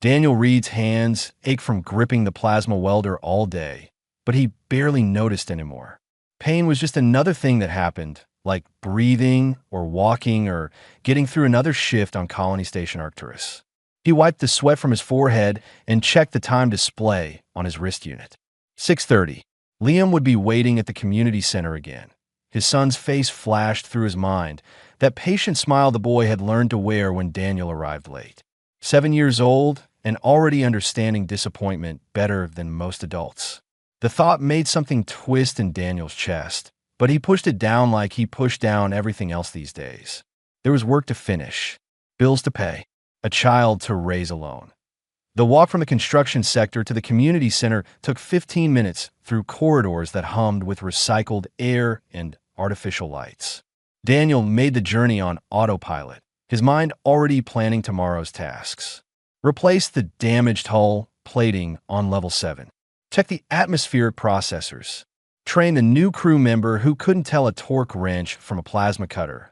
Daniel Reed's hands ached from gripping the plasma welder all day, but he barely noticed anymore. Pain was just another thing that happened, like breathing or walking or getting through another shift on Colony Station Arcturus. He wiped the sweat from his forehead and checked the time display on his wrist unit. 6:30. Liam would be waiting at the community center again. His son's face flashed through his mind, that patient smile the boy had learned to wear when Daniel arrived late. 7 years old and already understanding disappointment better than most adults. The thought made something twist in Daniel's chest, but he pushed it down like he pushed down everything else these days. There was work to finish, bills to pay, a child to raise alone. The walk from the construction sector to the community center took 15 minutes through corridors that hummed with recycled air and artificial lights. Daniel made the journey on autopilot, his mind already planning tomorrow's tasks. Replace the damaged hull plating on level 7. Check the atmospheric processors. Train the new crew member who couldn't tell a torque wrench from a plasma cutter.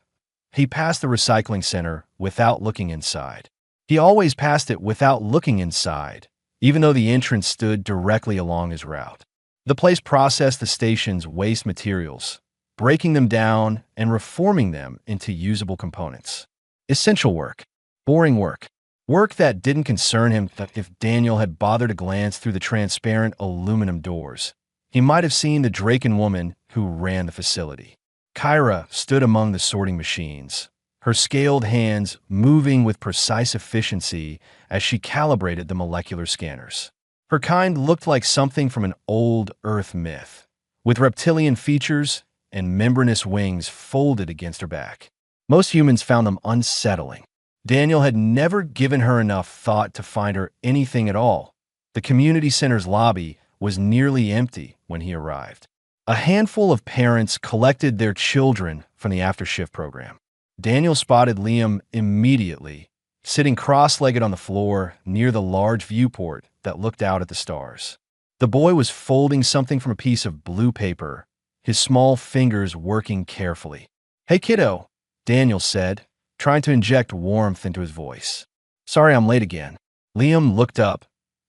He passed the recycling center without looking inside. He always passed it without looking inside, even though the entrance stood directly along his route. The place processed the station's waste materials, breaking them down and reforming them into usable components. Essential work. Boring work. Work that didn't concern him. If Daniel had bothered to glance through the transparent aluminum doors, he might have seen the Draken woman who ran the facility. Kyra stood among the sorting machines, her scaled hands moving with precise efficiency as she calibrated the molecular scanners. Her kind looked like something from an old Earth myth, with reptilian features and membranous wings folded against her back. Most humans found them unsettling. Daniel had never given her enough thought to find her anything at all. The community center's lobby was nearly empty when he arrived. A handful of parents collected their children from the after-shift program. Daniel spotted Liam immediately, sitting cross-legged on the floor near the large viewport that looked out at the stars. The boy was folding something from a piece of blue paper, his small fingers working carefully. "Hey, kiddo," Daniel said, trying to inject warmth into his voice. "Sorry I'm late again." Liam looked up,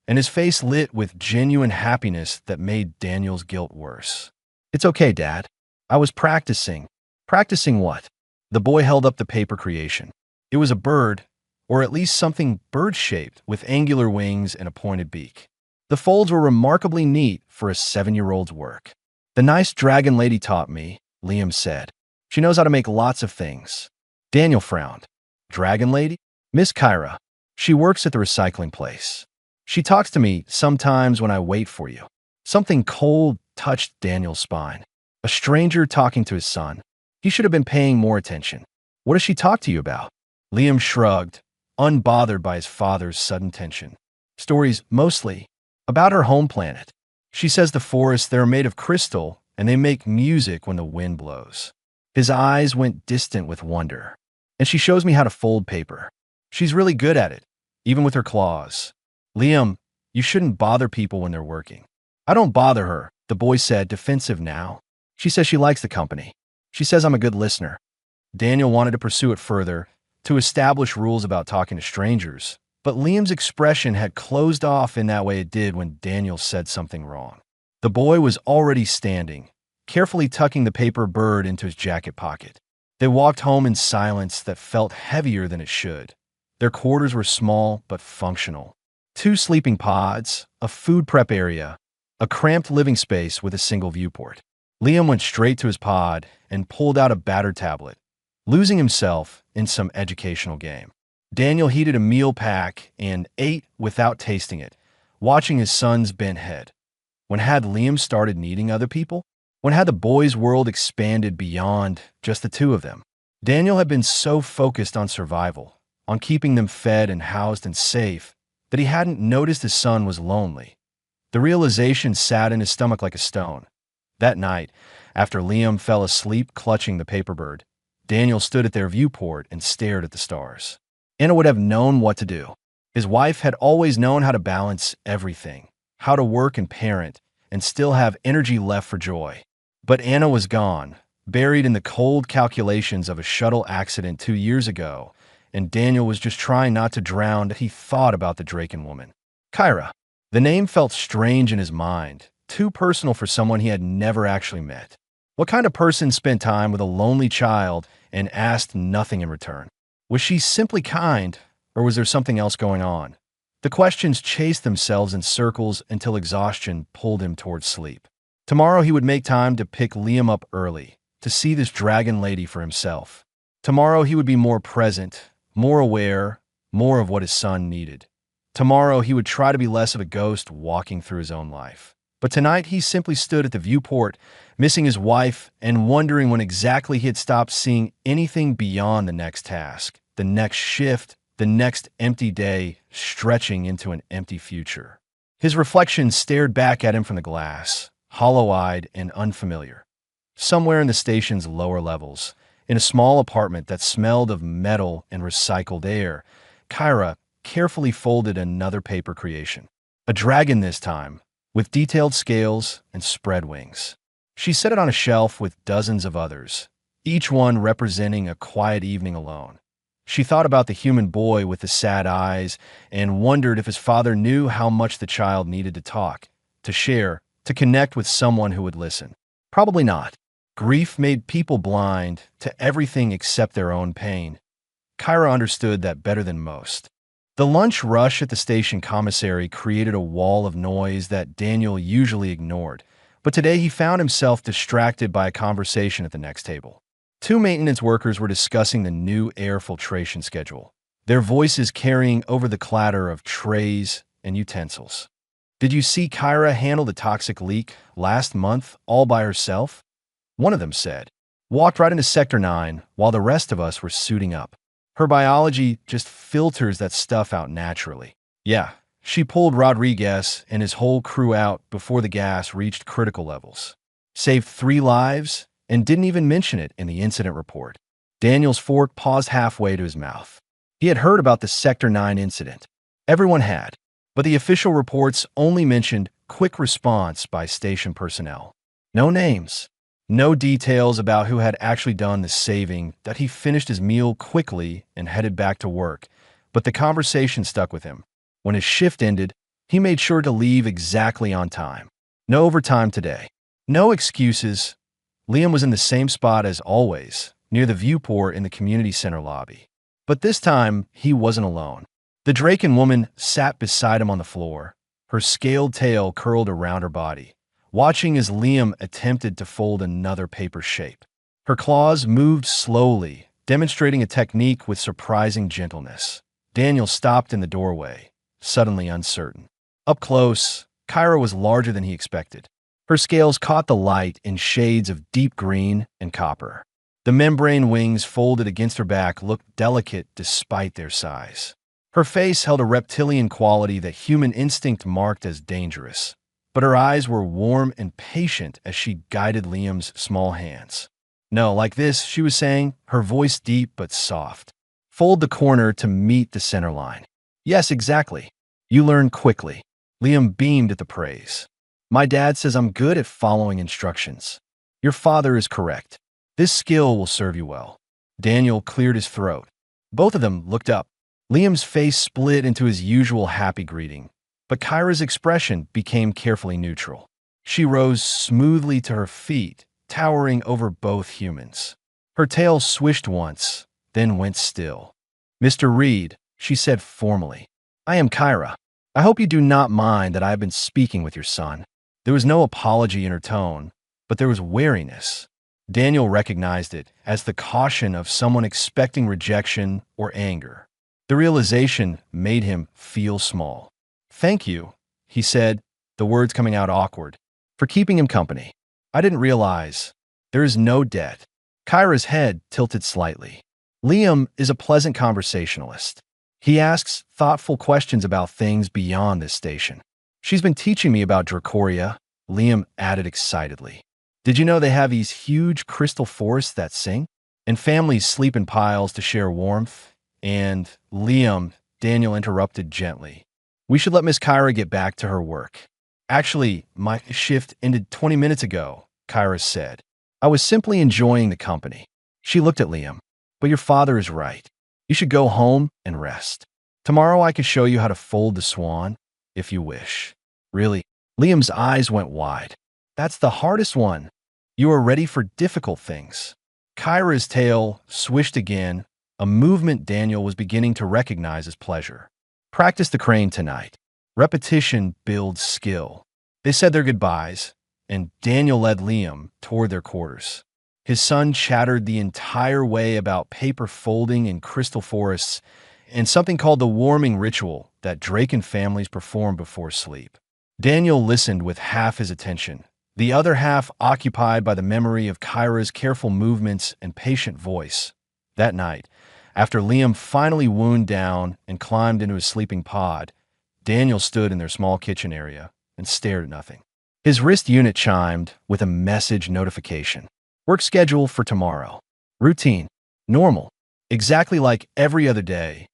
and his face lit with genuine happiness that made Daniel's guilt worse. "It's okay, Dad. I was practicing." "Practicing what?" The boy held up the paper creation. It was a bird, or at least something bird-shaped with angular wings and a pointed beak. The folds were remarkably neat for a 7-year-old's work. "The nice dragon lady taught me," Liam said. "She knows how to make lots of things." Daniel frowned. "Dragon lady?" "Miss Kyra. She works at the recycling place. She talks to me sometimes when I wait for you." Something cold touched Daniel's spine. A stranger talking to his son. He should have been paying more attention. "What does she talk to you about?" Liam shrugged, unbothered by his father's sudden tension. "Stories, mostly, about her home planet. She says the forests there are made of crystal and they make music when the wind blows." His eyes went distant with wonder. "And she shows me how to fold paper. She's really good at it, even with her claws." "Liam, you shouldn't bother people when they're working." "I don't bother her," the boy said, defensive now. "She says she likes the company. She says I'm a good listener." Daniel wanted to pursue it further, to establish rules about talking to strangers, but Liam's expression had closed off in that way it did when Daniel said something wrong. The boy was already standing, carefully tucking the paper bird into his jacket pocket. They walked home in silence that felt heavier than it should. Their quarters were small but functional. 2 sleeping pods, a food prep area, a cramped living space with a single viewport. Liam went straight to his pod and pulled out a battered tablet, losing himself in some educational game. Daniel heated a meal pack and ate without tasting it, watching his son's bent head. When had Liam started needing other people? When had the boys' world expanded beyond just the two of them? Daniel had been so focused on survival, on keeping them fed and housed and safe, that he hadn't noticed his son was lonely. The realization sat in his stomach like a stone. That night, after Liam fell asleep clutching the paper bird, Daniel stood at their viewport and stared at the stars. Anna would have known what to do. His wife had always known how to balance everything, how to work and parent, and still have energy left for joy. But Anna was gone, buried in the cold calculations of a shuttle accident 2 years ago, and Daniel was just trying not to drown as he thought about the Draken woman. Kyra. The name felt strange in his mind, too personal for someone he had never actually met. What kind of person spent time with a lonely child and asked nothing in return? Was she simply kind, or was there something else going on? The questions chased themselves in circles until exhaustion pulled him towards sleep. Tomorrow he would make time to pick Liam up early, to see this dragon lady for himself. Tomorrow he would be more present, more aware, more of what his son needed. Tomorrow he would try to be less of a ghost walking through his own life. But tonight he simply stood at the viewport, missing his wife and wondering when exactly he had stopped seeing anything beyond the next task, the next shift, the next empty day, stretching into an empty future. His reflection stared back at him from the glass, hollow-eyed and unfamiliar. Somewhere in the station's lower levels, in a small apartment that smelled of metal and recycled air, Kyra carefully folded another paper creation. A dragon this time, with detailed scales and spread wings. She set it on a shelf with dozens of others, each one representing a quiet evening alone. She thought about the human boy with the sad eyes and wondered if his father knew how much the child needed to talk, to share, to connect with someone who would listen. Probably not. Grief made people blind to everything except their own pain. Kyra understood that better than most. The lunch rush at the station commissary created a wall of noise that Daniel usually ignored, but today he found himself distracted by a conversation at the next table. Two maintenance workers were discussing the new air filtration schedule, their voices carrying over the clatter of trays and utensils. "Did you see Kyra handle the toxic leak last month all by herself?" One of them said. "Walked right into Sector 9 while the rest of us were suiting up. Her biology just filters that stuff out naturally." Yeah, she pulled Rodriguez and his whole crew out before the gas reached critical levels. Saved 3 lives and didn't even mention it in the incident report. Daniel's fork paused halfway to his mouth. He had heard about the Sector 9 incident. Everyone had, but the official reports only mentioned quick response by station personnel. No names. No details about who had actually done the saving. That he finished his meal quickly and headed back to work, but the conversation stuck with him. When his shift ended, he made sure to leave exactly on time. No overtime today. No excuses. Liam was in the same spot as always, near the viewport in the community center lobby. But this time, he wasn't alone. The Draken woman sat beside him on the floor, her scaled tail curled around her body, watching as Liam attempted to fold another paper shape. Her claws moved slowly, demonstrating a technique with surprising gentleness. Daniel stopped in the doorway, suddenly uncertain. Up close, Kyra was larger than he expected. Her scales caught the light in shades of deep green and copper. The membrane wings folded against her back looked delicate despite their size. Her face held a reptilian quality that human instinct marked as dangerous, but her eyes were warm and patient as she guided Liam's small hands. "No, like this," she was saying, her voice deep but soft. "Fold the corner to meet the center line." "Yes, exactly. You learn quickly." Liam beamed at the praise. "My dad says I'm good at following instructions." "Your father is correct. This skill will serve you well." Daniel cleared his throat. Both of them looked up. Liam's face split into his usual happy greeting, but Kyra's expression became carefully neutral. She rose smoothly to her feet, towering over both humans. Her tail swished once, then went still. "Mr. Reed," she said formally, "I am Kyra. I hope you do not mind that I have been speaking with your son." There was no apology in her tone, but there was wariness. Daniel recognized it as the caution of someone expecting rejection or anger. The realization made him feel small. "Thank you," he said, the words coming out awkward, "for keeping him company. I didn't realize. There is no debt." Kyra's head tilted slightly. "Liam is a pleasant conversationalist. He asks thoughtful questions about things beyond this station. She's been teaching me about Dracoria," Liam added excitedly. "Did you know they have these huge crystal forests that sing? And families sleep in piles to share warmth? And Liam," Daniel interrupted gently, "we should let Miss Kyra get back to her work." "Actually, my shift ended 20 minutes ago," Kyra said. "I was simply enjoying the company." She looked at Liam. "But your father is right. You should go home and rest. Tomorrow I can show you how to fold the swan, if you wish. Really? Liam's eyes went wide. That's the hardest one. You are ready for difficult things. Kyra's tail swished again, a movement Daniel was beginning to recognize as pleasure. Practice the crane tonight. Repetition builds skill. They said their goodbyes, and Daniel led Liam toward their quarters. His son chattered the entire way about paper folding in crystal forests and something called the warming ritual that Draken families perform before sleep. Daniel listened with half his attention, the other half occupied by the memory of Kyra's careful movements and patient voice. That night, after Liam finally wound down and climbed into his sleeping pod, Daniel stood in their small kitchen area and stared at nothing. His wrist unit chimed with a message notification. Work schedule for tomorrow. Routine. Normal. Exactly like every other day,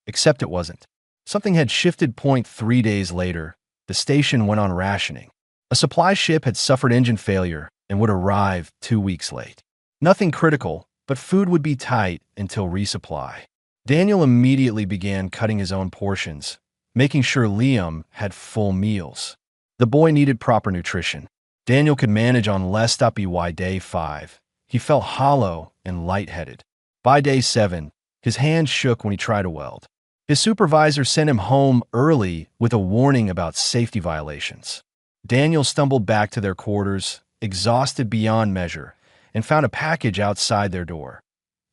except it wasn't. Something had shifted. 3 days later, the station went on rationing. A supply ship had suffered engine failure and would arrive 2 weeks late. Nothing critical, but food would be tight until resupply. Daniel immediately began cutting his own portions, making sure Liam had full meals. The boy needed proper nutrition. Daniel could manage on less. By day 5, he felt hollow and lightheaded. By day 7, his hands shook when he tried to weld. His supervisor sent him home early with a warning about safety violations. Daniel stumbled back to their quarters, exhausted beyond measure, and found a package outside their door.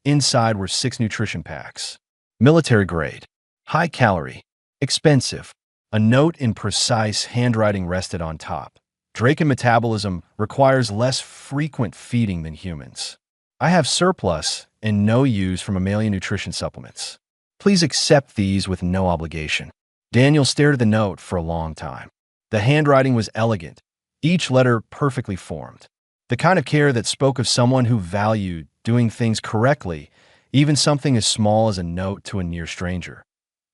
Inside were 6 nutrition packs. Military grade, high calorie, expensive. A note in precise handwriting rested on top. Draken metabolism requires less frequent feeding than humans. I have surplus and no use for mammalian nutrition supplements. Please accept these with no obligation. Daniel stared at the note for a long time. The handwriting was elegant, each letter perfectly formed. The kind of care that spoke of someone who valued doing things correctly, even something as small as a note to a near stranger.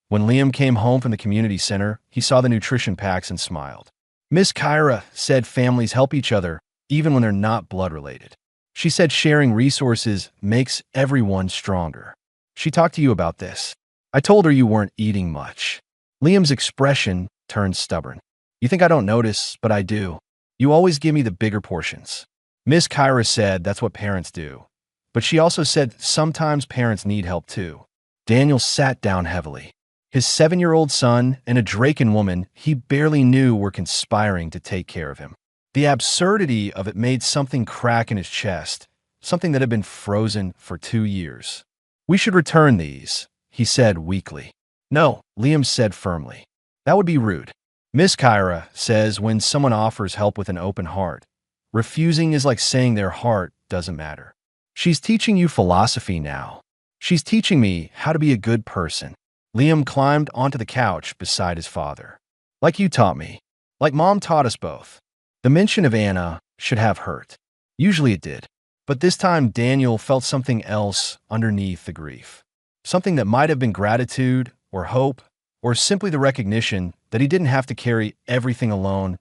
When Liam came home from the community center, he saw the nutrition packs and smiled. Miss Kyra said families help each other even when they're not blood-related. She said sharing resources makes everyone stronger. She talked to you about this. I told her you weren't eating much. Liam's expression turned stubborn. You think I don't notice, but I do. You always give me the bigger portions. Miss Kyra said that's what parents do. But she also said sometimes parents need help too. Daniel sat down heavily. His 7-year-old son and a Draken woman he barely knew were conspiring to take care of him. The absurdity of it made something crack in his chest, something that had been frozen for 2 years. We should return these, he said weakly. No, Liam said firmly. That would be rude. Miss Kyra says when someone offers help with an open heart, refusing is like saying their heart doesn't matter. She's teaching you philosophy now. She's teaching me how to be a good person. Liam climbed onto the couch beside his father. Like you taught me. Like Mom taught us both. The mention of Anna should have hurt. Usually it did. But this time Daniel felt something else underneath the grief. Something that might have been gratitude or hope or simply the recognition that he didn't have to carry everything alone.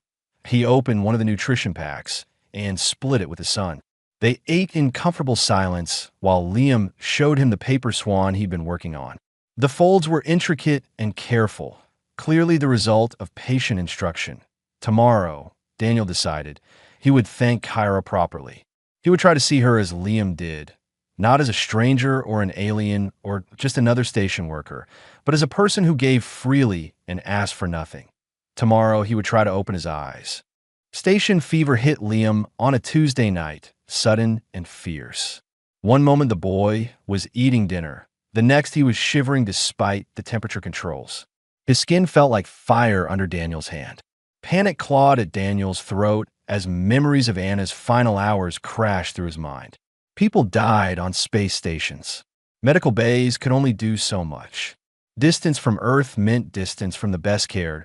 He opened one of the nutrition packs and split it with his son. They ate in comfortable silence while Liam showed him the paper swan he'd been working on. The folds were intricate and careful, clearly the result of patient instruction. Tomorrow, Daniel decided, he would thank Kyra properly. He would try to see her as Liam did, not as a stranger or an alien or just another station worker, but as a person who gave freely and asked for nothing. Tomorrow, he would try to open his eyes. Station fever hit Liam on a Tuesday night, sudden and fierce. One moment the boy was eating dinner. The next he was shivering despite the temperature controls. His skin felt like fire under Daniel's hand. Panic clawed at Daniel's throat as memories of Anna's final hours crashed through his mind. People died on space stations. Medical bays could only do so much. Distance from Earth meant distance from the best cared.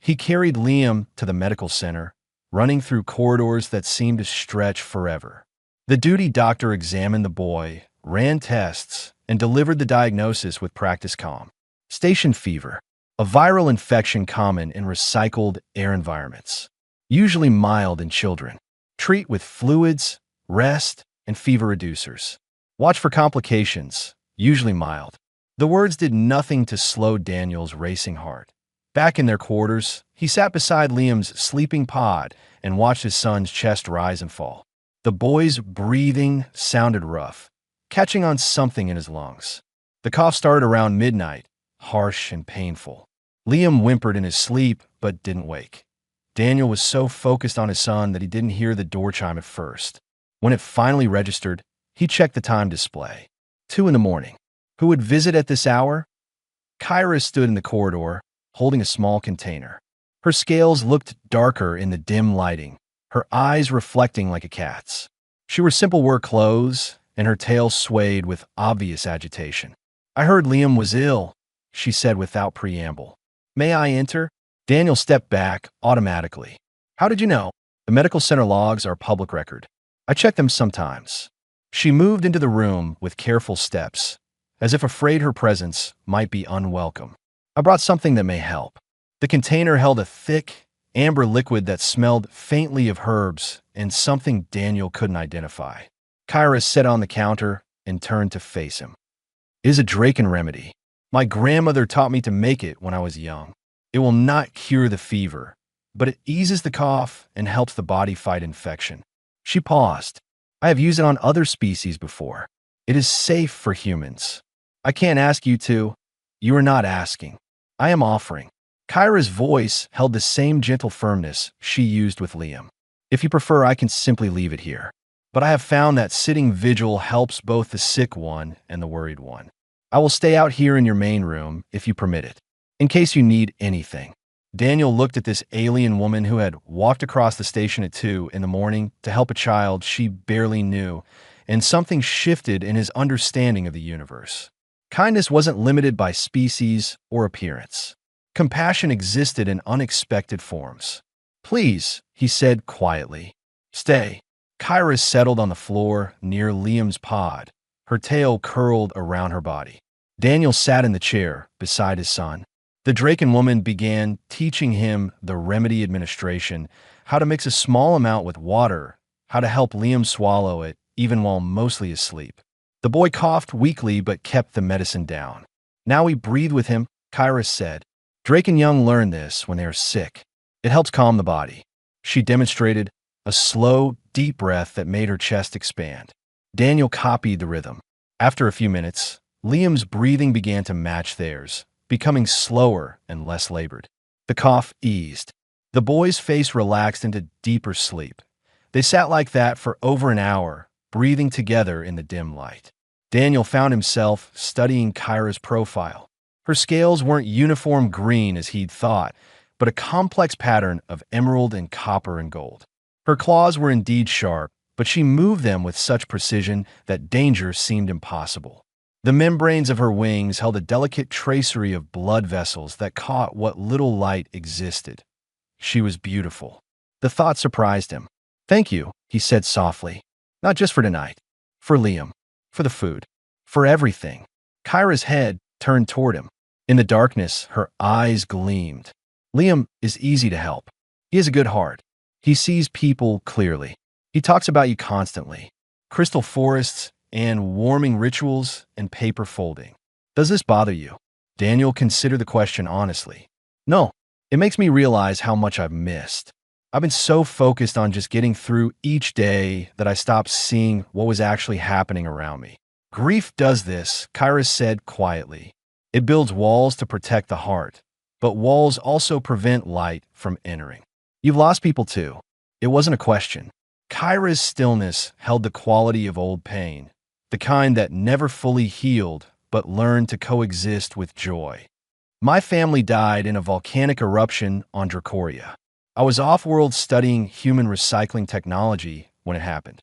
He carried Liam to the medical center, running through corridors that seemed to stretch forever. The duty doctor examined the boy, ran tests, and delivered the diagnosis with practice calm. Station fever, a viral infection common in recycled air environments, usually mild in children. Treat with fluids, rest, and fever reducers. Watch for complications, usually mild. The words did nothing to slow Daniel's racing heart. Back in their quarters, he sat beside Liam's sleeping pod and watched his son's chest rise and fall. The boy's breathing sounded rough, catching on something in his lungs. The cough started around midnight, harsh and painful. Liam whimpered in his sleep, but didn't wake. Daniel was so focused on his son that he didn't hear the door chime at first. When it finally registered, he checked the time display. 2 in the morning. Who would visit at this hour? Kyra stood in the corridor, holding a small container. Her scales looked darker in the dim lighting, her eyes reflecting like a cat's. She wore simple work clothes, and her tail swayed with obvious agitation. "I heard Liam was ill," she said without preamble. "May I enter?" Daniel stepped back automatically. "How did you know?" "The medical center logs are public record. I check them sometimes." She moved into the room with careful steps, as if afraid her presence might be unwelcome. "I brought something that may help." The container held a thick, amber liquid that smelled faintly of herbs and something Daniel couldn't identify. Kyra sat on the counter and turned to face him. "It is a Draken remedy. My grandmother taught me to make it when I was young. It will not cure the fever, but it eases the cough and helps the body fight infection." She paused. "I have used it on other species before. It is safe for humans. I can't ask you to." "You are not asking. I am offering." Kyra's voice held the same gentle firmness she used with Liam. "If you prefer, I can simply leave it here. But I have found that sitting vigil helps both the sick one and the worried one. I will stay out here in your main room if you permit it, in case you need anything." Daniel looked at this alien woman who had walked across the station at 2 in the morning to help a child she barely knew, and something shifted in his understanding of the universe. Kindness wasn't limited by species or appearance. Compassion existed in unexpected forms. "Please," he said quietly. "Stay." Kyra settled on the floor near Liam's pod, her tail curled around her body. Daniel sat in the chair beside his son. The Draken woman began teaching him the remedy administration, how to mix a small amount with water, how to help Liam swallow it, even while mostly asleep. The boy coughed weakly but kept the medicine down. "Now we breathe with him," Kyra said. "Draken young learn this when they are sick. It helps calm the body." She demonstrated a slow, deep breath that made her chest expand. Daniel copied the rhythm. After a few minutes, Liam's breathing began to match theirs, becoming slower and less labored. The cough eased. The boy's face relaxed into deeper sleep. They sat like that for over an hour, breathing together in the dim light. Daniel found himself studying Kyra's profile. Her scales weren't uniform green as he'd thought, but a complex pattern of emerald and copper and gold. Her claws were indeed sharp, but she moved them with such precision that danger seemed impossible. The membranes of her wings held a delicate tracery of blood vessels that caught what little light existed. She was beautiful. The thought surprised him. "Thank you," he said softly. "Not just for tonight. For Liam. For the food. For everything." Kyra's head turned toward him. In the darkness, her eyes gleamed. "Liam is easy to help. He has a good heart. He sees people clearly. He talks about you constantly. Crystal forests and warming rituals and paper folding. Does this bother you?" Daniel considered the question honestly. "No, it makes me realize how much I've missed. I've been so focused on just getting through each day that I stopped seeing what was actually happening around me." "Grief does this," Kyra said quietly. "It builds walls to protect the heart, but walls also prevent light from entering. You've lost people too." It wasn't a question. Kyra's stillness held the quality of old pain, the kind that never fully healed but learned to coexist with joy. "My family died in a volcanic eruption on Dracoria. I was off-world studying human recycling technology when it happened."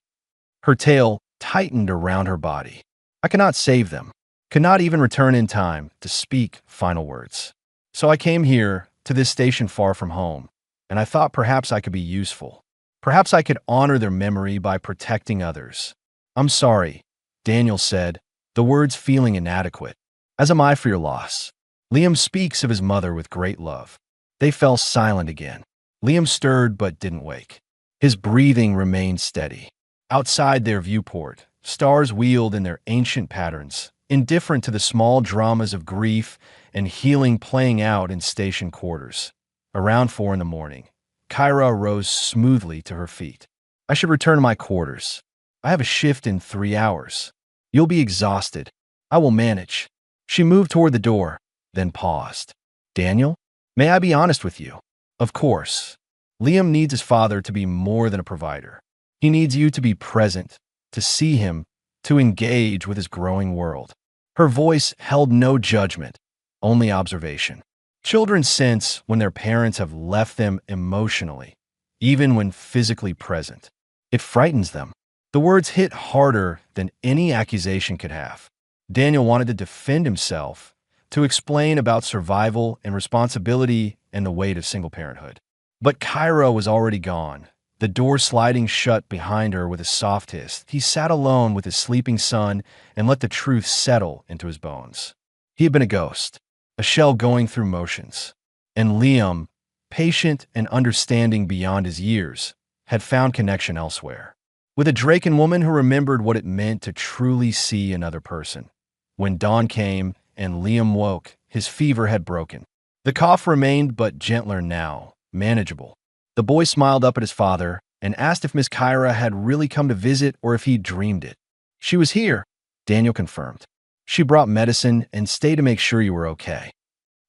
Her tail tightened around her body. "I cannot save them, could not even return in time to speak final words. So I came here, to this station far from home, and I thought perhaps I could be useful. Perhaps I could honor their memory by protecting others." "I'm sorry," Daniel said, the words feeling inadequate. "As am I for your loss." Liam speaks of his mother with great love. They fell silent again. Liam stirred but didn't wake. His breathing remained steady. Outside their viewport, stars wheeled in their ancient patterns, indifferent to the small dramas of grief and healing playing out in station quarters. Around 4 in the morning, Kyra rose smoothly to her feet. I should return to my quarters. I have a shift in 3 hours. You'll be exhausted. I will manage. She moved toward the door, then paused. Daniel, may I be honest with you? Of course. Liam needs his father to be more than a provider. He needs you to be present, to see him, to engage with his growing world. Her voice held no judgment, only observation. Children sense when their parents have left them emotionally, even when physically present. It frightens them. The words hit harder than any accusation could have. Daniel wanted to defend himself, to explain about survival and responsibility and the weight of single parenthood. But Kyra was already gone, the door sliding shut behind her with a soft hiss. He sat alone with his sleeping son and let the truth settle into his bones. He had been a ghost, a shell going through motions. And Liam, patient and understanding beyond his years, had found connection elsewhere. With a Draken woman who remembered what it meant to truly see another person. When dawn came and Liam woke, his fever had broken. The cough remained, but gentler now, manageable. The boy smiled up at his father and asked if Miss Kyra had really come to visit or if he dreamed it. She was here, Daniel confirmed. She brought medicine and stayed to make sure you were okay.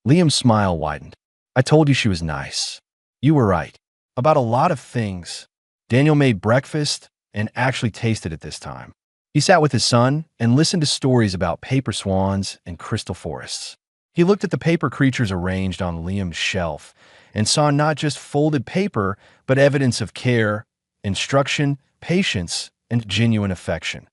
Liam's smile widened. I told you she was nice. You were right. About a lot of things. Daniel made breakfast and actually tasted it this time. He sat with his son and listened to stories about paper swans and crystal forests. He looked at the paper creatures arranged on Liam's shelf and saw not just folded paper, but evidence of care, instruction, patience, and genuine affection.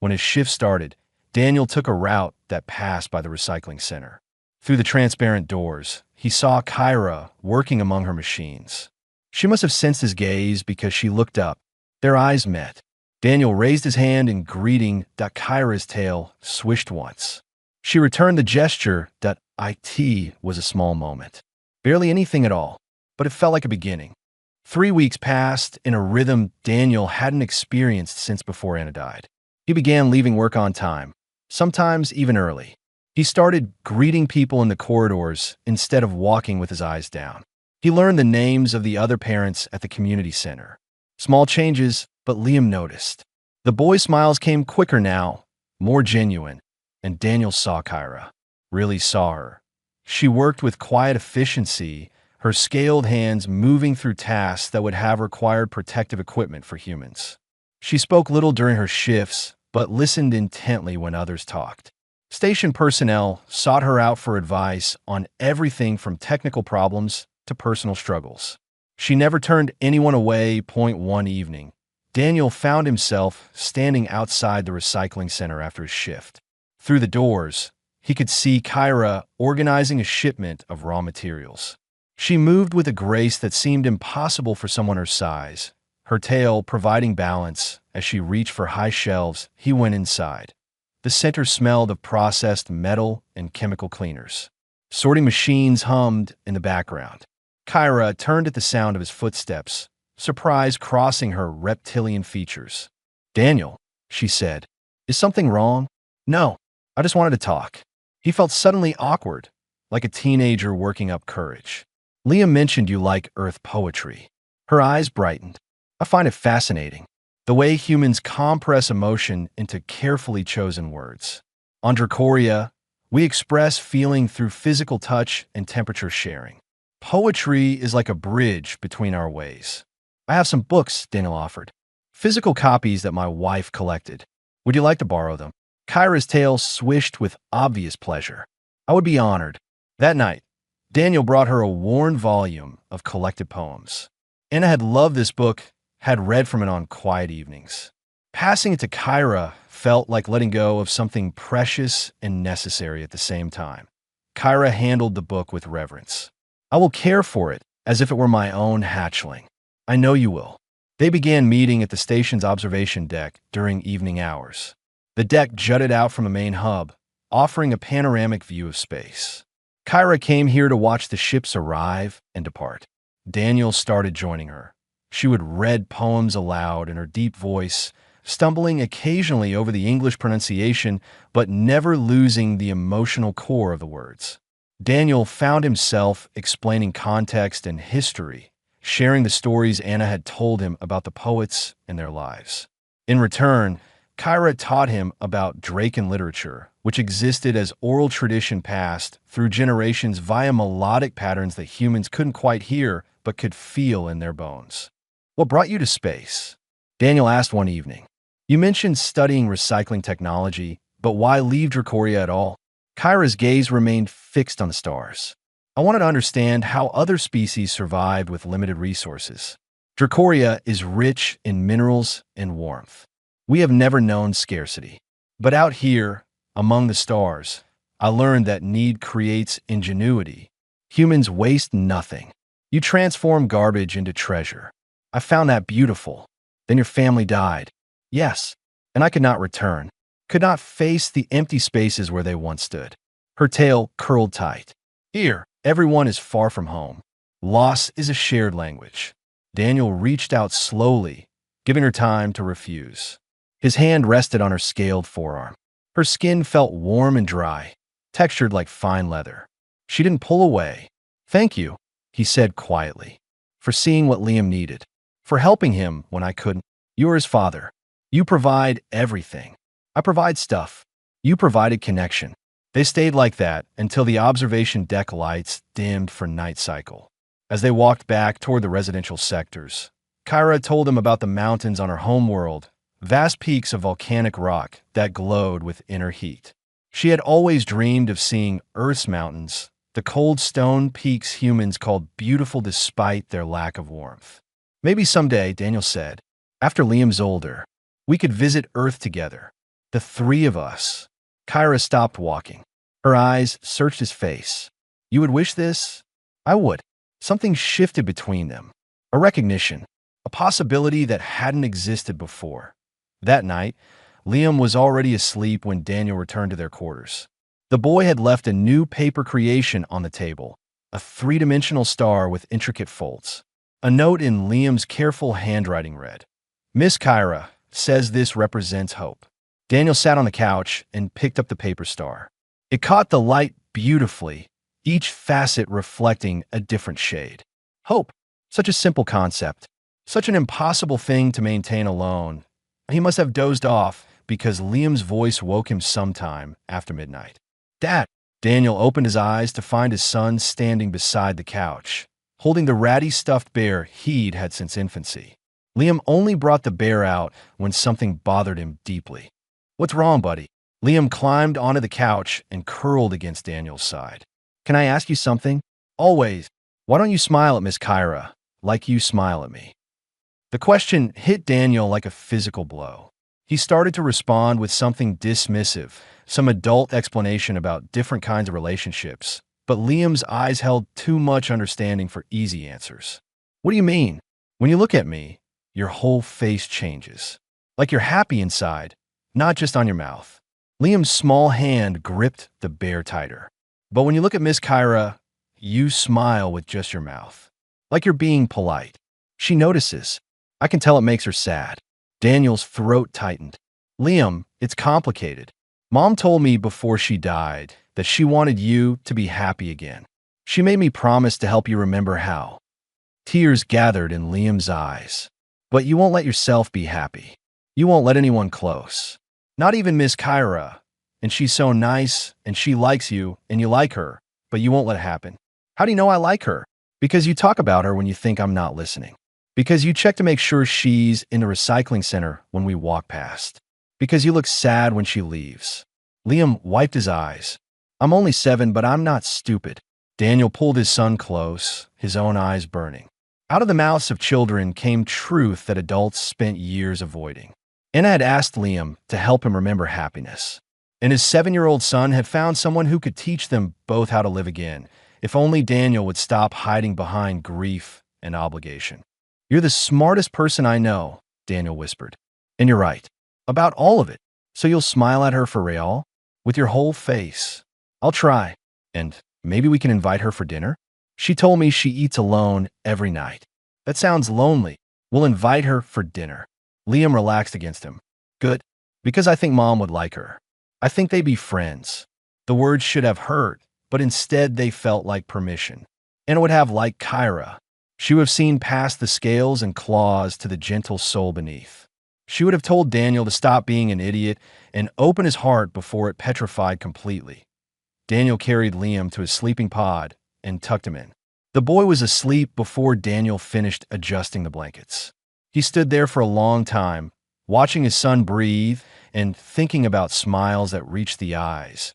When his shift started, Daniel took a route that passed by the recycling center. Through the transparent doors, he saw Kyra working among her machines. She must have sensed his gaze because she looked up. Their eyes met. Daniel raised his hand in greeting. Kyra's tail swished once. She returned the gesture. It was a small moment. Barely anything at all, but it felt like a beginning. 3 weeks passed in a rhythm Daniel hadn't experienced since before Anna died. He began leaving work on time, sometimes even early. He started greeting people in the corridors instead of walking with his eyes down. He learned the names of the other parents at the community center. Small changes, but Liam noticed. The boy's smiles came quicker now, more genuine, and Daniel saw Kyra. Really saw her. She worked with quiet efficiency, her scaled hands moving through tasks that would have required protective equipment for humans. She spoke little during her shifts, but listened intently when others talked. Station personnel sought her out for advice on everything from technical problems to personal struggles. She never turned anyone away. One evening, Daniel found himself standing outside the recycling center after his shift. Through the doors, he could see Kyra organizing a shipment of raw materials. She moved with a grace that seemed impossible for someone her size, her tail providing balance as she reached for high shelves. He went inside. The center smelled of processed metal and chemical cleaners. Sorting machines hummed in the background. Kyra turned at the sound of his footsteps, surprise crossing her reptilian features. Daniel, she said, is something wrong? No, I just wanted to talk. He felt suddenly awkward, like a teenager working up courage. Liam mentioned you like earth poetry. Her eyes brightened. I find it fascinating, the way humans compress emotion into carefully chosen words. On Dracoria, we express feeling through physical touch and temperature sharing. Poetry is like a bridge between our ways. I have some books, Daniel offered. Physical copies that my wife collected. Would you like to borrow them? Kyra's tail swished with obvious pleasure. I would be honored. That night, Daniel brought her a worn volume of collected poems. Anna had loved this book, had read from it on quiet evenings. Passing it to Kyra felt like letting go of something precious and necessary at the same time. Kyra handled the book with reverence. I will care for it as if it were my own hatchling. I know you will. They began meeting at the station's observation deck during evening hours. The deck jutted out from the main hub, offering a panoramic view of space. Kyra came here to watch the ships arrive and depart. Daniel started joining her. She would read poems aloud, and her deep voice stumbling occasionally over the English pronunciation but never losing the emotional core of the words. Daniel found himself explaining context and history, sharing the stories Anna had told him about the poets and their lives. In return, Kyra taught him about Draken literature, which existed as oral tradition passed through generations via melodic patterns that humans couldn't quite hear but could feel in their bones. "What brought you to space?" Daniel asked one evening. "You mentioned studying recycling technology, but why leave Dracoria at all?" Kyra's gaze remained fixed on the stars. "I wanted to understand how other species survived with limited resources. Dracoria is rich in minerals and warmth. We have never known scarcity. But out here, among the stars, I learned that need creates ingenuity. Humans waste nothing. You transform garbage into treasure. I found that beautiful. Then your family died. Yes, and I could not return, could not face the empty spaces where they once stood." Her tail curled tight. "Here, everyone is far from home. Loss is a shared language." Daniel reached out slowly, giving her time to refuse. His hand rested on her scaled forearm. Her skin felt warm and dry, textured like fine leather. She didn't pull away. "Thank you," he said quietly, "for seeing what Liam needed, for helping him when I couldn't. You're his father. You provide everything. I provide stuff. You provided connection." They stayed like that until the observation deck lights dimmed for night cycle. As they walked back toward the residential sectors, Kyra told him about the mountains on her homeworld, vast peaks of volcanic rock that glowed with inner heat. She had always dreamed of seeing Earth's mountains, the cold stone peaks humans called beautiful despite their lack of warmth. "Maybe someday," Daniel said, "after Liam's older, we could visit Earth together. The three of us." Kyra stopped walking. Her eyes searched his face. "You would wish this?" "I would." Something shifted between them. A recognition. A possibility that hadn't existed before. That night, Liam was already asleep when Daniel returned to their quarters. The boy had left a new paper creation on the table, a three-dimensional star with intricate folds. A note in Liam's careful handwriting read, "Miss Kyra says this represents hope." Daniel sat on the couch and picked up the paper star. It caught the light beautifully, each facet reflecting a different shade. Hope, such a simple concept, such an impossible thing to maintain alone. He must have dozed off because Liam's voice woke him sometime after midnight. "Dad!" Daniel opened his eyes to find his son standing beside the couch, holding the ratty stuffed bear he'd had since infancy. Liam only brought the bear out when something bothered him deeply. "What's wrong, buddy?" Liam climbed onto the couch and curled against Daniel's side. "Can I ask you something?" "Always." "Why don't you smile at Miss Kyra like you smile at me?" The question hit Daniel like a physical blow. He started to respond with something dismissive, some adult explanation about different kinds of relationships, but Liam's eyes held too much understanding for easy answers. "What do you mean? When you look at me, your whole face changes. Like you're happy inside, not just on your mouth." Liam's small hand gripped the bear tighter. "But when you look at Miss Kyra, you smile with just your mouth. Like you're being polite. She notices. I can tell it makes her sad." Daniel's throat tightened. "Liam, it's complicated. Mom told me before she died that she wanted you to be happy again. She made me promise to help you remember how." Tears gathered in Liam's eyes. "But you won't let yourself be happy. You won't let anyone close. Not even Miss Kyra. And she's so nice, and she likes you, and you like her, but you won't let it happen." "How do you know I like her?" "Because you talk about her when you think I'm not listening. Because you check to make sure she's in the recycling center when we walk past. Because you look sad when she leaves." Liam wiped his eyes. "I'm only 7, but I'm not stupid." Daniel pulled his son close, his own eyes burning. Out of the mouths of children came truth that adults spent years avoiding. Anna had asked Liam to help him remember happiness. And his 7-year-old son had found someone who could teach them both how to live again, if only Daniel would stop hiding behind grief and obligation. "You're the smartest person I know," Daniel whispered. "And you're right. About all of it. So you'll smile at her for real? With your whole face." "I'll try. And maybe we can invite her for dinner?" "She told me she eats alone every night." "That sounds lonely. We'll invite her for dinner." Liam relaxed against him. Good. Because I think Mom would like her. I think they'd be friends. The words should have hurt, but instead they felt like permission. And it would have liked Kyra. She would have seen past the scales and claws to the gentle soul beneath. She would have told Daniel to stop being an idiot and open his heart before it petrified completely. Daniel carried Liam to his sleeping pod and tucked him in. The boy was asleep before Daniel finished adjusting the blankets. He stood there for a long time, watching his son breathe and thinking about smiles that reached the eyes.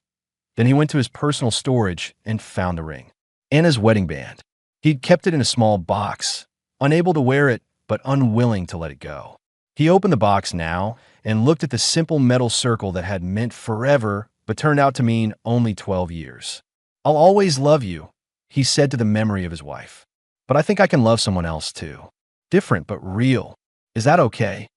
Then he went to his personal storage and found the ring. Anna's wedding band. He'd kept it in a small box, unable to wear it but unwilling to let it go. He opened the box now and looked at the simple metal circle that had meant forever but turned out to mean only 12 years. "I'll always love you," he said to the memory of his wife. "But I think I can love someone else too. Different but real. Is that okay?"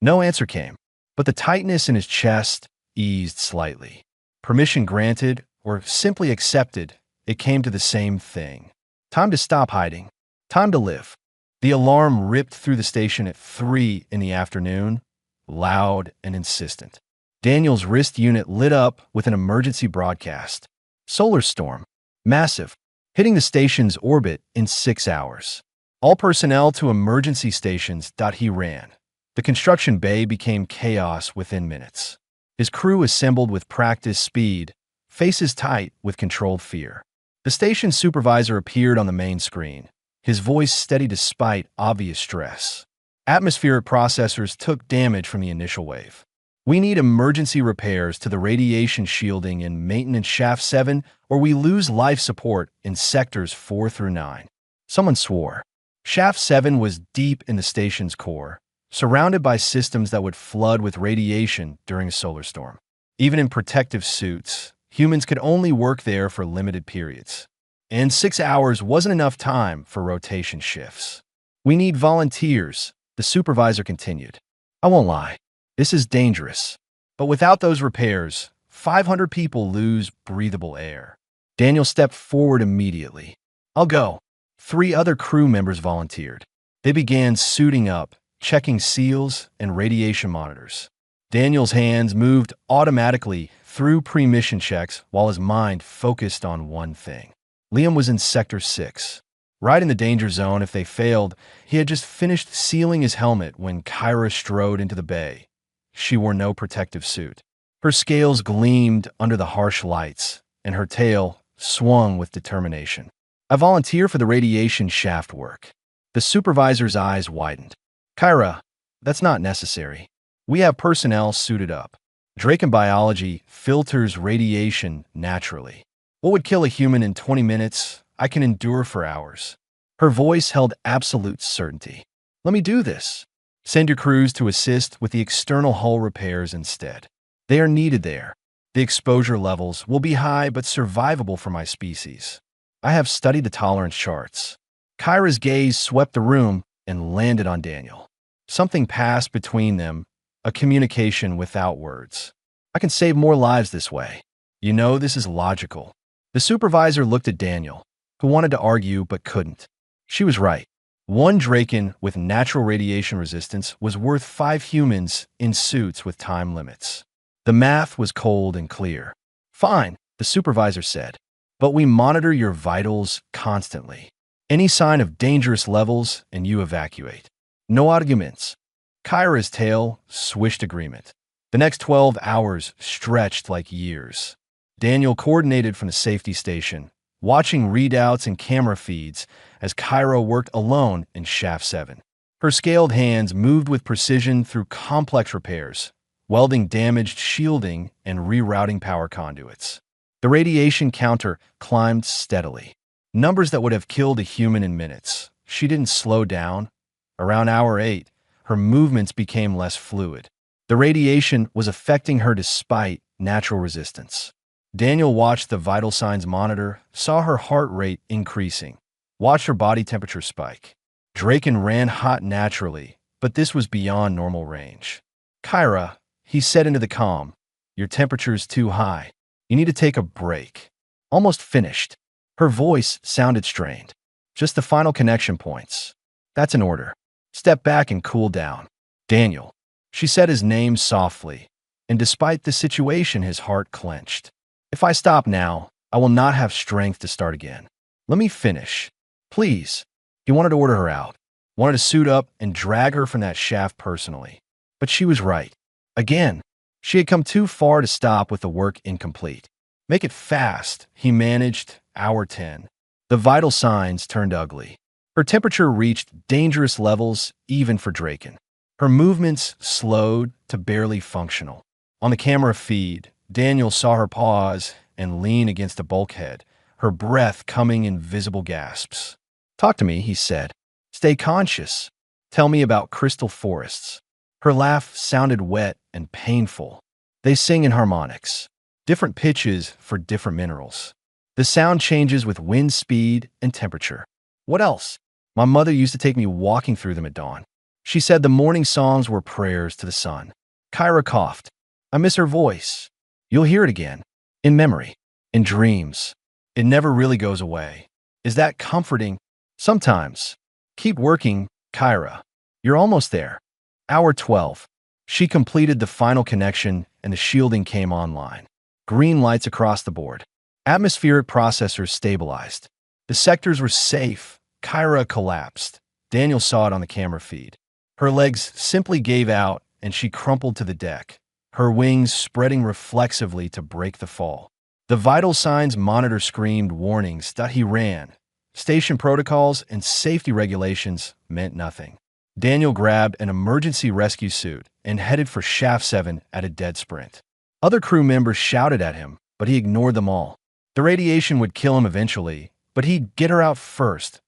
No answer came, but the tightness in his chest eased slightly. Permission granted or simply accepted, it came to the same thing. Time to stop hiding. Time to live. The alarm ripped through the station at 3 in the afternoon, loud and insistent. Daniel's wrist unit lit up with an emergency broadcast. Solar storm. Massive. Hitting the station's orbit in 6 hours. All personnel to emergency stations. He ran. The construction bay became chaos within minutes. His crew assembled with practiced speed, faces tight with controlled fear. The station supervisor appeared on the main screen, his voice steady despite obvious stress. Atmospheric processors took damage from the initial wave. "We need emergency repairs to the radiation shielding in Maintenance Shaft 7, or we lose life support in Sectors 4 through 9. Someone swore. Shaft 7 was deep in the station's core, surrounded by systems that would flood with radiation during a solar storm. Even in protective suits, humans could only work there for limited periods. And 6 hours wasn't enough time for rotation shifts. "We need volunteers," the supervisor continued. "I won't lie. This is dangerous. But without those repairs, 500 people lose breathable air." Daniel stepped forward immediately. "I'll go." 3 other crew members volunteered. They began suiting up, checking seals and radiation monitors. Daniel's hands moved automatically through pre-mission checks while his mind focused on one thing. Liam was in Sector 6. Right in the danger zone if they failed. He had just finished sealing his helmet when Kyra strode into the bay. She wore no protective suit. Her scales gleamed under the harsh lights, and her tail swung with determination. "I volunteer for the radiation shaft work." The supervisor's eyes widened. "Kyra, that's not necessary. We have personnel suited up. Draken biology filters radiation naturally. What would kill a human in 20 minutes, I can endure for hours." Her voice held absolute certainty. "Let me do this. Send your crews to assist with the external hull repairs instead. They are needed there. The exposure levels will be high but survivable for my species. I have studied the tolerance charts." Kyra's gaze swept the room and landed on Daniel. Something passed between them, a communication without words. "I can save more lives this way. You know this is logical." The supervisor looked at Daniel, who wanted to argue but couldn't. She was right. One Draken with natural radiation resistance was worth 5 humans in suits with time limits. The math was cold and clear. "Fine," the supervisor said, "but we monitor your vitals constantly. Any sign of dangerous levels and you evacuate. No arguments." Kyra's tail swished agreement. The next 12 hours stretched like years. Daniel coordinated from the safety station, watching readouts and camera feeds as Kyra worked alone in Shaft 7. Her scaled hands moved with precision through complex repairs, welding damaged shielding and rerouting power conduits. The radiation counter climbed steadily. Numbers that would have killed a human in minutes. She didn't slow down. Around hour 8, her movements became less fluid. The radiation was affecting her despite natural resistance. Daniel watched the vital signs monitor, saw her heart rate increasing, watched her body temperature spike. Draken ran hot naturally, but this was beyond normal range. "Kyra," he said into the comm, "your temperature's too high. You need to take a break." "Almost finished." Her voice sounded strained. "Just the final connection points." "That's an order. Step back and cool down." "Daniel." She said his name softly, and despite the situation, his heart clenched. If I stop now, I will not have strength to start again. Let me finish. Please. He wanted to order her out, wanted to suit up and drag her from that shaft personally. But she was right. Again, she had come too far to stop with the work incomplete. Make it fast, he managed. Hour 10. The vital signs turned ugly. Her temperature reached dangerous levels even for Draken. Her movements slowed to barely functional. On the camera feed, Daniel saw her pause and lean against a bulkhead, her breath coming in visible gasps. Talk to me, he said. Stay conscious. Tell me about crystal forests. Her laugh sounded wet and painful. They sing in harmonics, different pitches for different minerals. The sound changes with wind speed and temperature. What else? My mother used to take me walking through them at dawn. She said the morning songs were prayers to the sun. Kyra coughed. I miss her voice. You'll hear it again. In memory. In dreams. It never really goes away. Is that comforting? Sometimes. Keep working, Kyra. You're almost there. Hour 12. She completed the final connection and the shielding came online. Green lights across the board. Atmospheric processors stabilized. The sectors were safe. Kyra collapsed. Daniel saw it on the camera feed. Her legs simply gave out and she crumpled to the deck, her wings spreading reflexively to break the fall. The vital signs monitor screamed warnings that he ran. Station protocols and safety regulations meant nothing. Daniel grabbed an emergency rescue suit and headed for Shaft 7 at a dead sprint. Other crew members shouted at him, but he ignored them all. The radiation would kill him eventually, but he'd get her out first.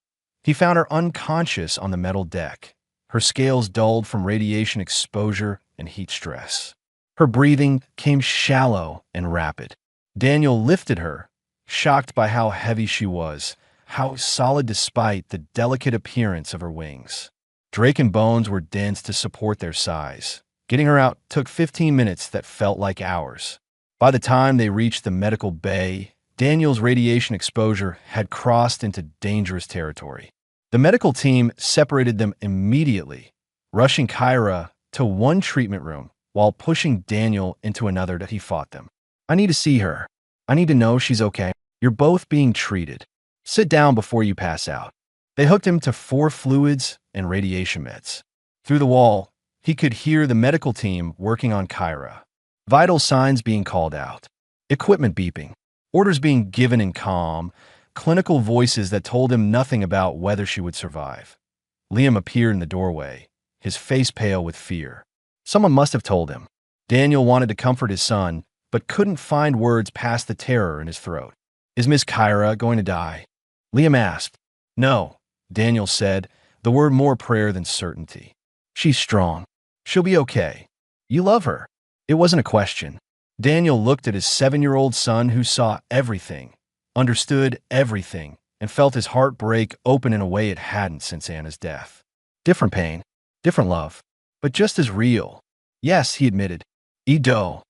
He found her unconscious on the metal deck, her scales dulled from radiation exposure and heat stress. Her breathing came shallow and rapid. Daniel lifted her, shocked by how heavy she was, how solid despite the delicate appearance of her wings. Draken bones were dense to support their size. Getting her out took 15 minutes that felt like hours. By the time they reached the medical bay, Daniel's radiation exposure had crossed into dangerous territory. The medical team separated them immediately, rushing Kyra to one treatment room while pushing Daniel into another that he fought them. I need to see her. I need to know she's okay. You're both being treated. Sit down before you pass out. They hooked him to 4 fluids and radiation meds. Through the wall, he could hear the medical team working on Kyra. Vital signs being called out. Equipment beeping. Orders being given in calm, clinical voices that told him nothing about whether she would survive. Liam appeared in the doorway, his face pale with fear. Someone must have told him. Daniel wanted to comfort his son, but couldn't find words past the terror in his throat. Is Miss Kyra going to die? Liam asked. No, Daniel said, the word more prayer than certainty. She's strong. She'll be okay. You love her. It wasn't a question. Daniel looked at his 7-year-old son who saw everything, understood everything, and felt his heart break open in a way it hadn't since Anna's death. Different pain, different love, but just as real. Yes, he admitted. Edo.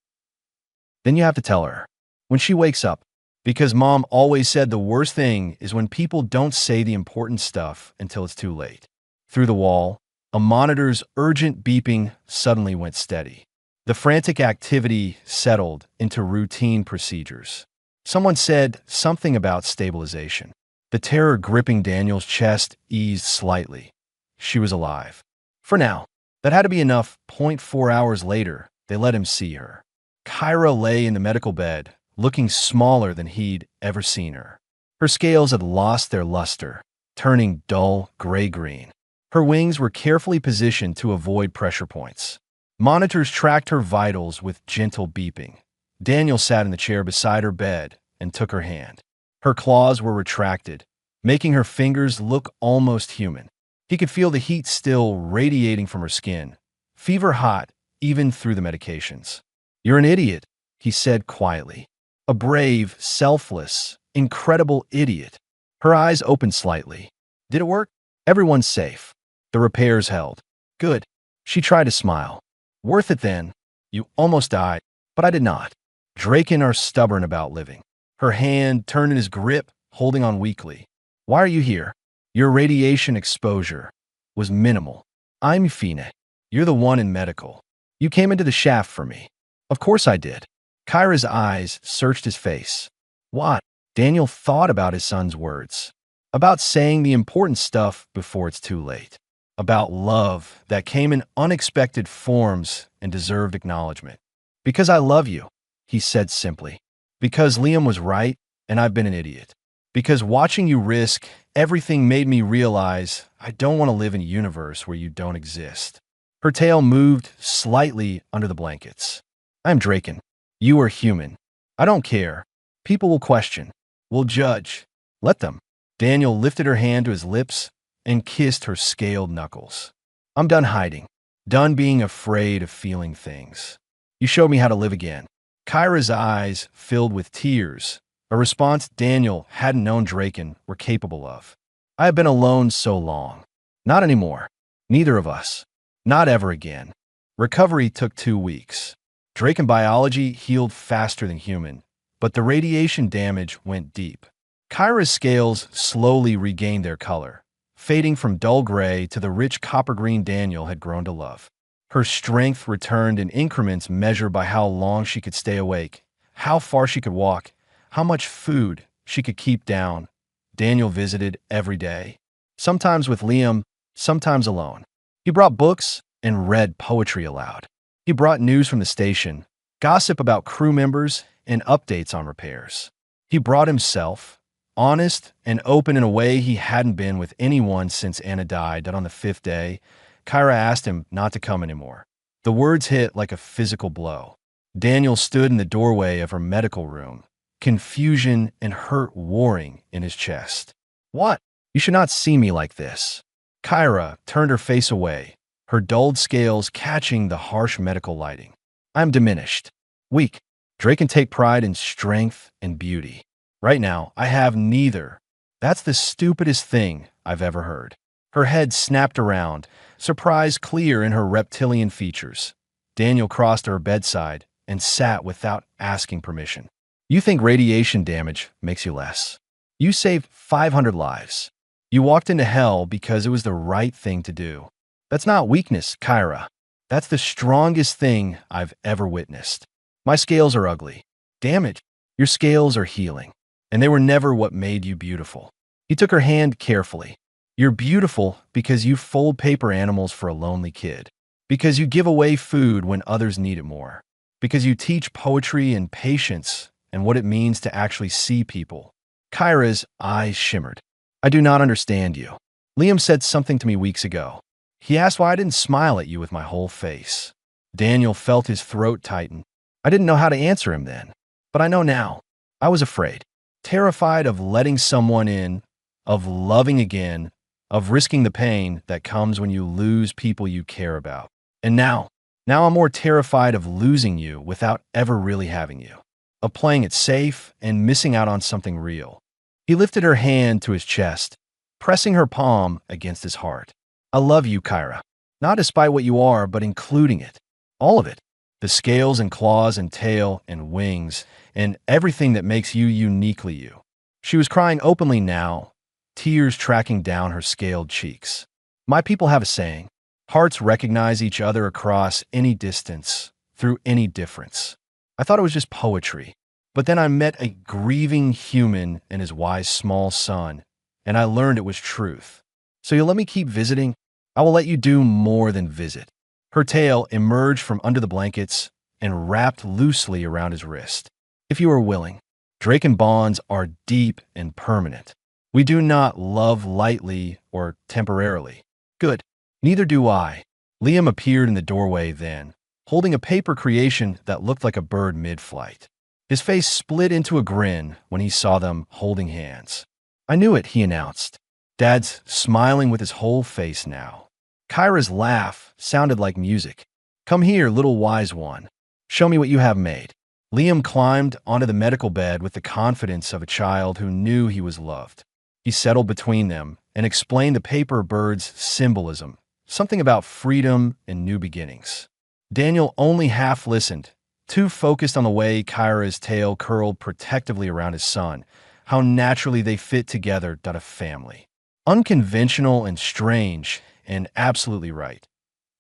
Then you have to tell her. When she wakes up, because Mom always said the worst thing is when people don't say the important stuff until it's too late. Through the wall, a monitor's urgent beeping suddenly went steady. The frantic activity settled into routine procedures. Someone said something about stabilization. The terror gripping Daniel's chest eased slightly. She was alive. For now. That had to be enough. 4 hours later, they let him see her. Kyra lay in the medical bed, looking smaller than he'd ever seen her. Her scales had lost their luster, turning dull gray-green. Her wings were carefully positioned to avoid pressure points. Monitors tracked her vitals with gentle beeping. Daniel sat in the chair beside her bed and took her hand. Her claws were retracted, making her fingers look almost human. He could feel the heat still radiating from her skin, fever hot even through the medications. You're an idiot, he said quietly. A brave, selfless, incredible idiot. Her eyes opened slightly. Did it work? Everyone's safe. The repairs held. Good. She tried to smile. Worth it then. You almost died, but I did not. Draken are stubborn about living. Her hand turned in his grip, holding on weakly. Why are you here? Your radiation exposure was minimal. I'm Fina. You're the one in medical. You came into the shaft for me. Of course I did. Kyra's eyes searched his face. What? Daniel thought about his son's words. About saying the important stuff before it's too late. About love that came in unexpected forms and deserved acknowledgement. Because I love you, he said simply. Because Liam was right and I've been an idiot. Because watching you risk everything made me realize I don't want to live in a universe where you don't exist. Her tail moved slightly under the blankets. I'm Draken. You are human. I don't care. People will question. Will judge. Let them. Daniel lifted her hand to his lips and kissed her scaled knuckles. I'm done hiding. Done being afraid of feeling things. You showed me how to live again. Kyra's eyes filled with tears, a response Daniel hadn't known Draken were capable of. I have been alone so long. Not anymore. Neither of us. Not ever again. Recovery took 2 weeks. Draken biology healed faster than human, but the radiation damage went deep. Kyra's scales slowly regained their color, fading from dull gray to the rich copper-green Daniel had grown to love. Her strength returned in increments measured by how long she could stay awake, how far she could walk, how much food she could keep down. Daniel visited every day, sometimes with Liam, sometimes alone. He brought books and read poetry aloud. He brought news from the station, gossip about crew members, and updates on repairs. He brought himself, honest and open in a way he hadn't been with anyone since Anna died, that on the 5th day, Kyra asked him not to come anymore. The words hit like a physical blow. Daniel stood in the doorway of her medical room, confusion and hurt warring in his chest. What? You should not see me like this. Kyra turned her face away, her dulled scales catching the harsh medical lighting. I'm diminished, weak. Drake can take pride in strength and beauty. Right now, I have neither. That's the stupidest thing I've ever heard. Her head snapped around, surprise clear in her reptilian features. Daniel crossed to her bedside and sat without asking permission. You think radiation damage makes you less. You saved 500 lives. You walked into hell because it was the right thing to do. That's not weakness, Kyra. That's the strongest thing I've ever witnessed. My scales are ugly. Damn it, your scales are healing. And they were never what made you beautiful. He took her hand carefully. You're beautiful because you fold paper animals for a lonely kid. Because you give away food when others need it more. Because you teach poetry and patience and what it means to actually see people. Kyra's eyes shimmered. I do not understand you. Liam said something to me weeks ago. He asked why I didn't smile at you with my whole face. Daniel felt his throat tighten. I didn't know how to answer him then, but I know now. I was afraid, terrified of letting someone in, of loving again, of risking the pain that comes when you lose people you care about. And now I'm more terrified of losing you without ever really having you, of playing it safe and missing out on something real. He lifted her hand to his chest, pressing her palm against his heart. I love you, Kyra, not despite what you are, but including it, all of it. The scales and claws and tail and wings and everything that makes you uniquely you. She was crying openly now, tears tracking down her scaled cheeks. My people have a saying, hearts recognize each other across any distance, through any difference. I thought it was just poetry, but then I met a grieving human and his wise small son, and I learned it was truth. So you'll let me keep visiting? I will let you do more than visit. Her tail emerged from under the blankets and wrapped loosely around his wrist. If you are willing, Draken bonds are deep and permanent. We do not love lightly or temporarily. Good. Neither do I. Liam appeared in the doorway then, holding a paper creation that looked like a bird mid-flight. His face split into a grin when he saw them holding hands. I knew it, he announced. Dad's smiling with his whole face now. Kyra's laugh sounded like music. Come here, little wise one. Show me what you have made. Liam climbed onto the medical bed with the confidence of a child who knew he was loved. He settled between them and explained the paper bird's symbolism, something about freedom and new beginnings. Daniel only half listened, too focused on the way Kyra's tail curled protectively around his son, how naturally they fit together, a family. Unconventional and strange, and absolutely right.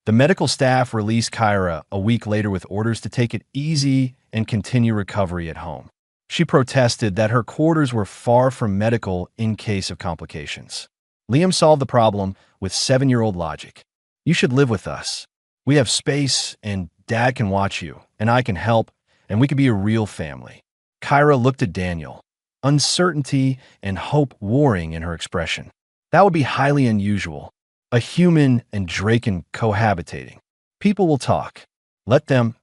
The medical staff released Kyra a week later with orders to take it easy and continue recovery at home. She protested that her quarters were far from medical in case of complications. Liam solved the problem with 7-year-old logic. You should live with us. We have space, and Dad can watch you, and I can help, and we could be a real family. Kyra looked at Daniel, uncertainty and hope warring in her expression. That would be highly unusual. A human and Draken cohabitating. People will talk. Let them,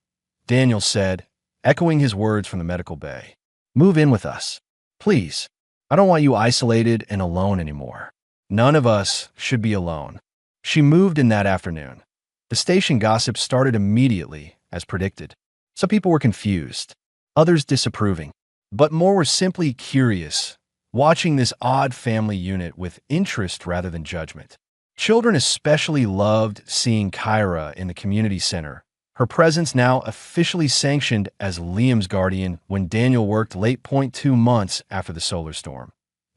Daniel said, echoing his words from the medical bay. Move in with us. Please. I don't want you isolated and alone anymore. None of us should be alone. She moved in that afternoon. The station gossip started immediately, as predicted. Some people were confused, others disapproving, but more were simply curious, watching this odd family unit with interest rather than judgment. Children especially loved seeing Kyra in the community center, her presence now officially sanctioned as Liam's guardian when Daniel worked late. 2 months after the solar storm.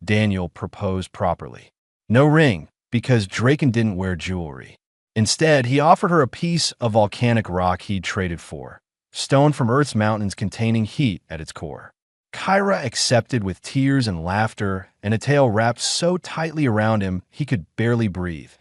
Daniel proposed properly. No ring, because Draken didn't wear jewelry. Instead, he offered her a piece of volcanic rock he'd traded for, stone from Earth's mountains containing heat at its core. Kyra accepted with tears and laughter, and a tail wrapped so tightly around him he could barely breathe.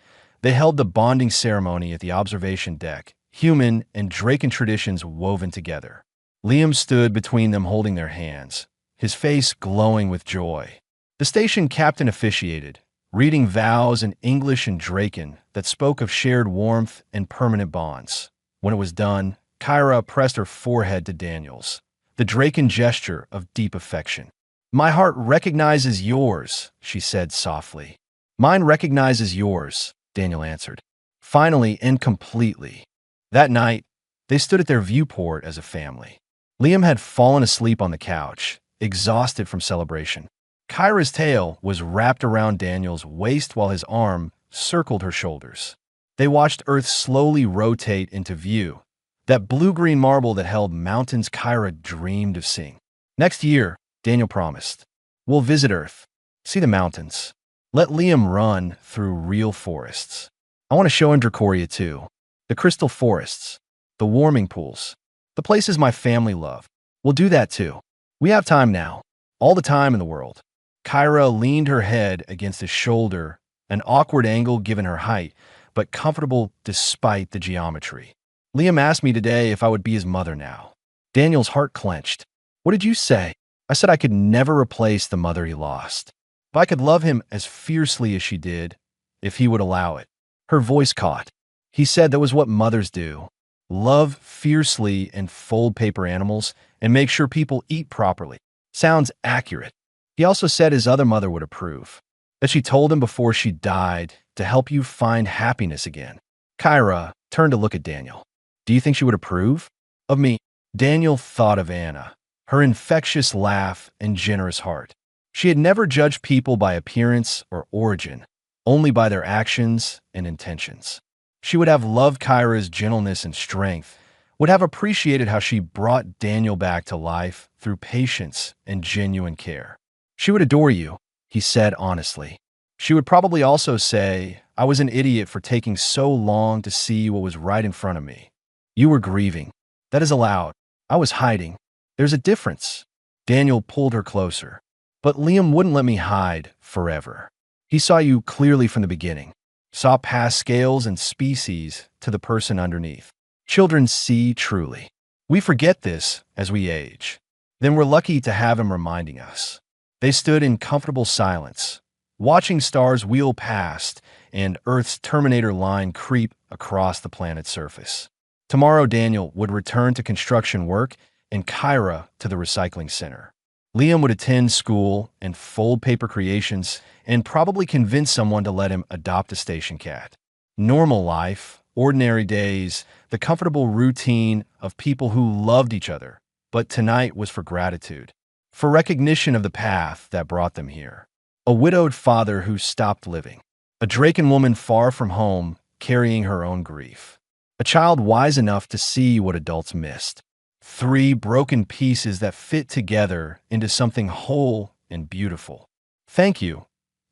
They held the bonding ceremony at the observation deck, human and Draken traditions woven together. Liam stood between them holding their hands, his face glowing with joy. The station captain officiated, reading vows in English and Draken that spoke of shared warmth and permanent bonds. When it was done, Kyra pressed her forehead to Daniel's, the Draken gesture of deep affection. My heart recognizes yours, she said softly. Mine recognizes yours, Daniel answered. Finally and completely. That night, they stood at their viewport as a family. Liam had fallen asleep on the couch, exhausted from celebration. Kyra's tail was wrapped around Daniel's waist while his arm circled her shoulders. They watched Earth slowly rotate into view, that blue-green marble that held mountains Kyra dreamed of seeing. Next year, Daniel promised, we'll visit Earth, see the mountains. Let Liam run through real forests. I want to show him Dracoria too, the crystal forests, the warming pools, the places my family love. We'll do that too. We have time now, all the time in the world. Kyra leaned her head against his shoulder, an awkward angle given her height, but comfortable despite the geometry. Liam asked me today if I would be his mother now. Daniel's heart clenched. What did you say? I said I could never replace the mother he lost. If I could love him as fiercely as she did, if he would allow it. Her voice caught. He said that was what mothers do. Love fiercely and fold paper animals and make sure people eat properly. Sounds accurate. He also said his other mother would approve, that she told him before she died to help you find happiness again. Kyra turned to look at Daniel. Do you think she would approve? Of me? Daniel thought of Anna, her infectious laugh and generous heart. She had never judged people by appearance or origin, only by their actions and intentions. She would have loved Kyra's gentleness and strength, would have appreciated how she brought Daniel back to life through patience and genuine care. She would adore you, he said honestly. She would probably also say, I was an idiot for taking so long to see what was right in front of me. You were grieving. That is allowed. I was hiding. There's a difference. Daniel pulled her closer. But Liam wouldn't let me hide forever. He saw you clearly from the beginning, saw past scales and species to the person underneath. Children see truly. We forget this as we age. Then we're lucky to have him reminding us. They stood in comfortable silence, watching stars wheel past and Earth's Terminator line creep across the planet's surface. Tomorrow, Daniel would return to construction work and Kyra to the recycling center. Liam would attend school and fold paper creations and probably convince someone to let him adopt a station cat. Normal life, ordinary days, the comfortable routine of people who loved each other, but tonight was for gratitude, for recognition of the path that brought them here. A widowed father who stopped living. A Draken woman far from home, carrying her own grief. A child wise enough to see what adults missed. 3 broken pieces that fit together into something whole and beautiful. Thank you,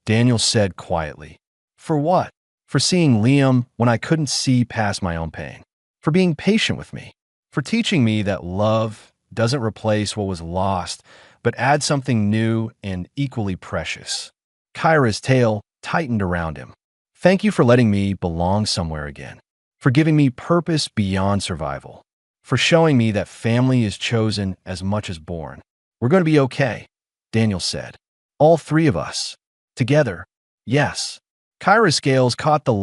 Daniel said quietly. For what? for seeing Liam when I couldn't see past my own pain, for being patient with me, for teaching me that love doesn't replace what was lost, but adds something new and equally precious. Kyra's tail tightened around him. Thank you for letting me belong somewhere again, for giving me purpose beyond survival, for showing me that family is chosen as much as born. We're going to be okay, Daniel said. All three of us. Together. Yes. Kyra's scales caught the